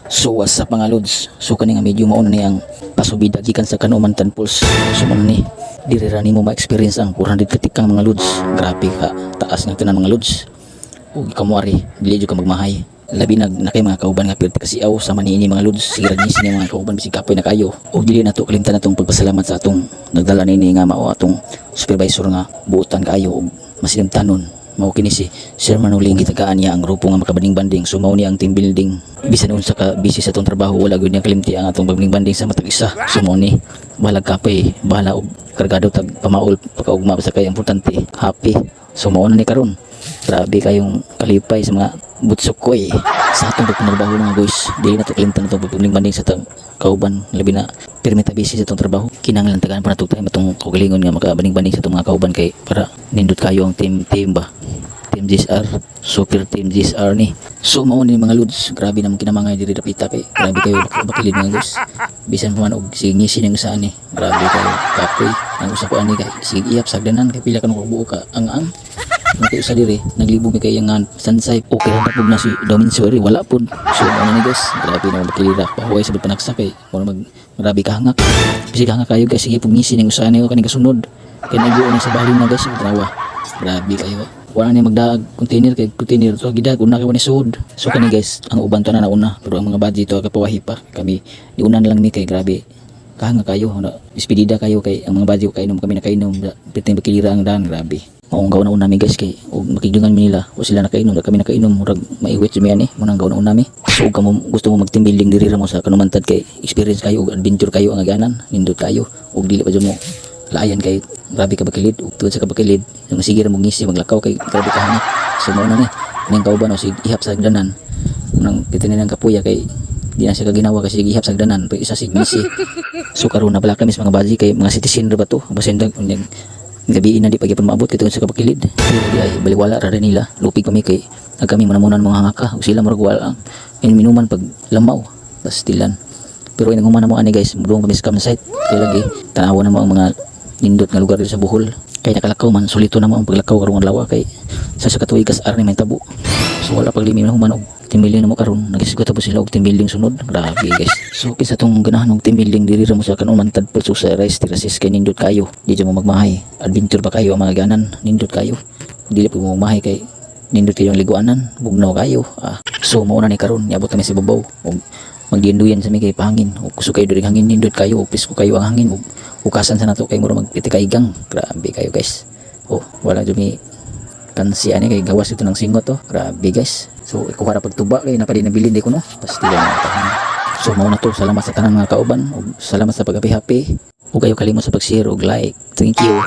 So what's up mga lods? So kani nga medyo mauna ni ang pasubida gikan sa Kanumantan Pulse. So man ni diri ra nimo ma-experience ang 400 katikang mga lods. Grabe ka taas ng tanan mga lods. Ug kamuari dili jud ka magmahay. Labi na kay mga kauban nga pirti kasi aw sa manini mga lods. Sige ni sini mga kauban bisig kapoy na kayo. Ug dili nato kalimtan natong pagpasalamat sa atong nagdala nini nga mao atong supervisor nga buotan kayo ug masinimtanon. Mao kini si Sir Manuling gitagaan niya ang grupo nga makabanding-banding. So mao ni ang team building. Bisan unsa ka busy sa atong trabaho wala gyud niya kalimti ang atong banding-banding sa matag isa. So mao ni balag kapay, bahala og kargado tag pamaol pagkaugma sa kay importante. Happy. So mao na ni karon. Grabe kayong kalipay sa mga butsukoy sa atong pagtrabaho mga boys. Dili na to kalimtan atong banding-banding sa atong kauban labi na permita busy sa atong trabaho. Kinahanglan tagaan pa nato tayo atong kaugalingon nga makabanding-banding sa atong mga kauban kay para nindot kayo ang team ba. Team GSR, super team GSR ni. So mao ni mga lods, grabe naman kinamangay diri dapita kay grabe kayo bakilid mga guys. Bisan pa man og sige ngisi ning saan ni. Grabe kayo kapoy. Ang usa ko ani kay sige iyap sagdanan kay pila ka nang buo ka ang Nati sa diri naglibog kay yang sansay okay ra pud na si Domincio ri wala pud. So ano ni guys, grabe na bakilira pahuway sa panagsa kay mo grabe ka hangak. Bisig hangak kayo guys sige pug ngisi ning usa ni kaning kasunod. Kay nagbuo na sa bali na guys, trawa. Grabe kayo. Wala ni magdaag container kay container to gidag una kay wani sud. So kani guys, ang uban to na nauna pero ang mga budget to kapawahi pa. Kami diunan lang ni kay grabe. Kahanga kayo na despedida kayo kay ang mga budget kay inom kami nakainom bitin bakilira ang daan grabe. Maong gawon na unami guys kay og makigdungan mi nila o sila nakainom na kami nakainom murag maiwit sa miyan mo nang gawon na unami. So ug kamo gusto mo mag team building diri ra mo sa Kanumantad kay experience kayo og adventure kayo ang aganan nindot kayo og dili pa jud mo layan kay grabe ka bakilid ug tuod sa kabakilid yung sige ra mo ngisi maglakaw kay grabe ka hanap. So mo na ni ning kauban o sig ihap sa hagdanan nang kitinin ang kapuya kay di na siya kaginawa kasi ihap sa hagdanan pag isa sig ngisi. So karon na pala kami sa mga baji kay mga citizen ra ba to basin dag gabi na di pagipon maabot kay sa kabakilid. Di ay baliwala ra rin nila lupig kami kay kami manamunan mga hangaka ug sila murag wala minuman pag lamaw pastilan. Pero inanguman na mo ani guys muduong kami sa site kay lagi tanawa na mo ang mga nindot nga lugar dito sa Bohol kay nakalakaw man sulito na mo ang paglakaw karong adlaw kay sa katuig kas arni may tabo. So wala pag limi na human og team building na mo karon nagisgot tapos sila og team building sunod. Grabe guys. So kinsa tong ganahan og team building diri ra mo sa Kanumantad Pulse sa Rice Terraces kay nindot kayo di mo magmahay adventure ba kayo ang mga ganan nindot kayo dili po mo magmahay kay nindot kayo ang liguanan bugnaw kayo. So mao na ni karon niabot kami sa babaw og magdienduyan sa mi kay pangin ug kuso kayo diri hangin nindot kayo ug pisko kayo ang hangin ug ukasan sa nato kay mura magpiti kaigang. Grabe kayo guys. Wala jud mi kansi ani kay gawas ito ng singot to. Grabe guys. So ikuha ra pagtuba kay napadi nabilin di ko no. Basta lang tahan. So mao na to. Salamat sa tanan mga kauban ug salamat sa pag-happy. Ug kayo kalimot sa pag-share ug like. Thank you.